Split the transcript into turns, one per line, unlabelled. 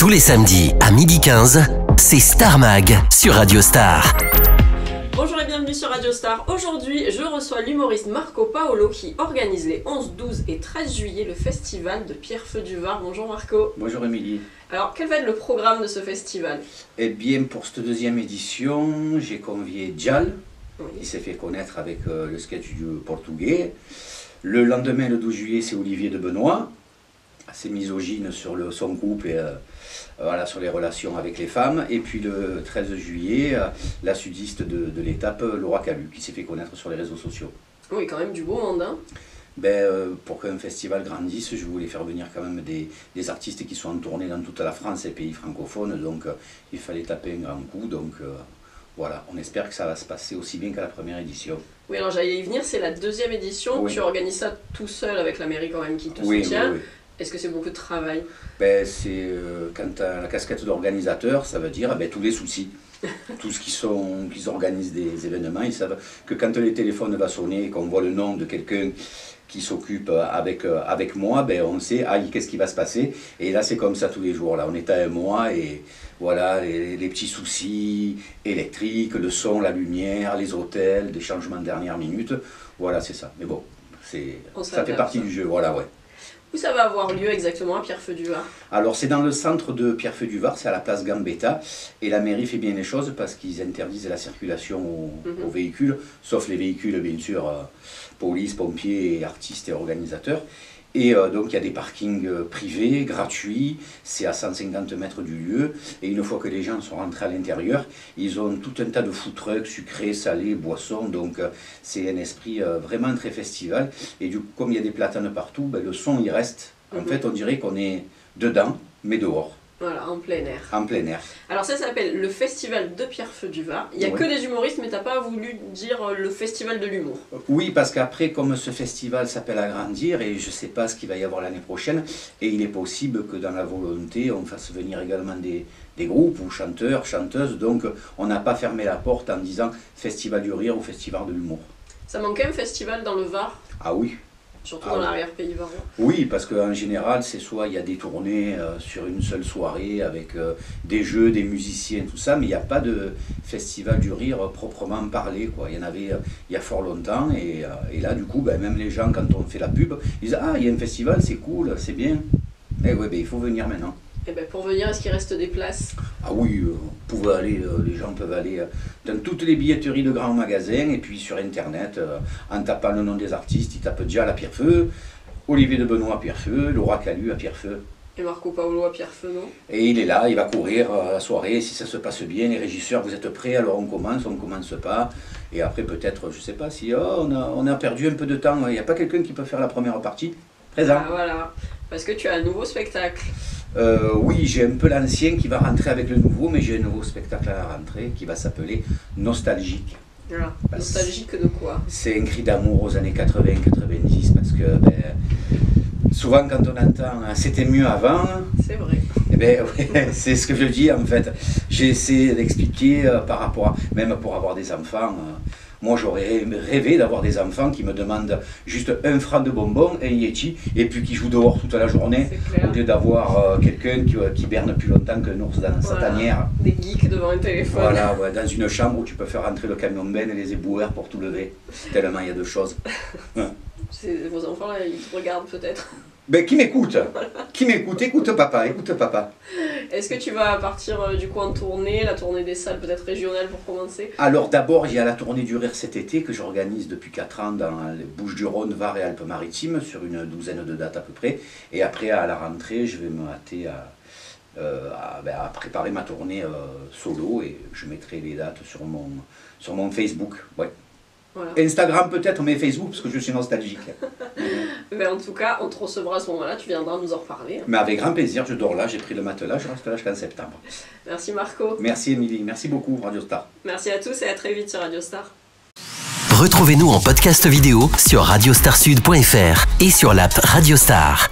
Tous les samedis à 12h15, c'est Star Mag sur Radio Star.
Bonjour et bienvenue sur Radio Star. Aujourd'hui, je reçois l'humoriste Marco Paolo qui organise les 11, 12 et 13 juillet le festival de Pierrefeu du Var. Bonjour Marco.
Bonjour Émilie.
Alors, quel va être le programme de ce festival?
Eh bien, pour cette deuxième édition, j'ai convié Djal,
Oui.
qui s'est fait connaître avec le sketch du portugais. Le lendemain, le 12 juillet, c'est Olivier de Benoît, assez misogyne sur son couple et voilà, sur les relations avec les femmes. Et puis le 13 juillet, la sudiste de l'étape, Laura Calu, qui s'est fait connaître sur les réseaux sociaux.
Oui, quand même du beau monde, hein.
Pour qu'un festival grandisse, je voulais faire venir quand même des artistes qui sont en tournée dans toute la France et pays francophones, donc il fallait taper un grand coup. Donc voilà, on espère que ça va se passer aussi bien qu'à la première édition.
Oui, alors j'allais y venir, c'est la deuxième édition.
Oui.
Tu organises ça tout seul avec la mairie quand même qui te
Oui,
soutient.
oui.
Est-ce que c'est beaucoup de travail?
C'est quand tu as la casquette d'organisateur, ça veut dire tous les soucis. Tous ceux qui organisent des événements, ils savent que quand le téléphone va sonner, qu'on voit le nom de quelqu'un qui s'occupe avec moi, on sait qu'est-ce qui va se passer. Et là, c'est comme ça tous les jours. Là, on est à un mois et voilà, les petits soucis électriques, le son, la lumière, les hôtels, des changements de dernière minute. Voilà, c'est ça. Mais bon, ça fait partie du jeu. Voilà, ouais.
Où ça va avoir lieu exactement à Pierrefeu du Var?
Alors c'est dans le centre de Pierrefeu du Var, c'est à la place Gambetta, et la mairie fait bien les choses parce qu'ils interdisent la circulation aux véhicules, sauf les véhicules bien sûr, police, pompiers, artistes et organisateurs. Et donc il y a des parkings privés, gratuits, c'est à 150 mètres du lieu, et une fois que les gens sont rentrés à l'intérieur, ils ont tout un tas de food trucks, sucrés, salés, boissons, donc c'est un esprit vraiment très festival. Et du coup, comme il y a des platanes partout, le son il reste. En fait, on dirait qu'on est dedans, mais dehors.
Voilà, en plein air.
En plein air.
Alors ça s'appelle le Festival de Pierrefeu du Var. Il n'y a que des humoristes, mais t'as pas voulu dire le Festival de l'humour.
Oui, parce qu'après, comme ce festival s'appelle Agrandir, et je ne sais pas ce qu'il va y avoir l'année prochaine, et il est possible que dans la volonté, on fasse venir également des groupes ou chanteurs, chanteuses, donc on n'a pas fermé la porte en disant Festival du rire ou Festival de l'humour.
Ça manquait un festival dans le Var?
Ah oui.
Surtout dans l'arrière-pays varois.
Oui, parce qu'en général, c'est soit il y a des tournées sur une seule soirée avec des jeux, des musiciens, tout ça, mais il n'y a pas de festival du rire proprement parlé, quoi. Il y en avait il y a fort longtemps, et là, du coup, même les gens, quand on fait la pub, ils disent « Ah, il y a un festival, c'est cool, c'est bien. » Eh oui, il faut venir maintenant.
Et pour venir, est-ce qu'il reste des places?
Ah oui, les gens peuvent aller dans toutes les billetteries de grands magasins, et puis sur internet, en tapant le nom des artistes, ils tapent Djal à Pierrefeu, Olivier de Benoît à Pierrefeu, Laura Calu à Pierrefeu.
Et Marco Paolo à Pierrefeu, non? Et
il est là, il va courir la soirée, si ça se passe bien, les régisseurs, vous êtes prêts, alors on commence pas, et après peut-être, je sais pas, si on a perdu un peu de temps, il n'y a pas quelqu'un qui peut faire la première partie? Présent.
Ah voilà, parce que tu as un nouveau spectacle.
Oui, j'ai un peu l'ancien qui va rentrer avec le nouveau, mais j'ai un nouveau spectacle à la rentrée qui va s'appeler Nostalgique.
Voilà. Nostalgique de quoi?
C'est un cri d'amour aux années 80-90, parce que souvent quand on entend « c'était mieux avant »,
c'est vrai.
Ouais, c'est ce que je dis en fait. J'ai essayé d'expliquer par rapport même pour avoir des enfants. Moi, j'aurais rêvé d'avoir des enfants qui me demandent juste un franc de bonbons, un Yeti, et puis qui jouent dehors toute la journée, au lieu d'avoir quelqu'un qui berne plus longtemps qu'un ours dans sa tanière.
Des geeks devant un téléphone.
Voilà, dans une chambre où tu peux faire rentrer le camion ben et les éboueurs pour tout lever. Tellement il y a de choses.
Vos enfants, là, ils te regardent peut-être.
Qui m'écoute? Qui m'écoute? Écoute papa, écoute papa.
Est-ce que tu vas partir du coup en tournée, la tournée des salles peut-être régionales pour commencer? Alors
d'abord, il y a la tournée du rire cet été que j'organise depuis 4 ans dans les Bouches-du-Rhône, Var et Alpes-Maritimes, sur une douzaine de dates à peu près. Et après, à la rentrée, je vais me hâter à préparer ma tournée solo, et je mettrai les dates sur mon Facebook. Ouais. Voilà. Instagram peut-être, mais Facebook, parce que je suis nostalgique.
En tout cas, on te recevra à ce moment-là, tu viendras nous en reparler.
Mais avec grand plaisir, je dors là, j'ai pris le matelas, je reste là jusqu'en septembre.
Merci Marco.
Merci Émilie, merci beaucoup Radio Star.
Merci à tous et à très vite sur Radio Star.
Retrouvez-nous en podcast vidéo sur radiostarsud.fr et sur l'app Radio Star.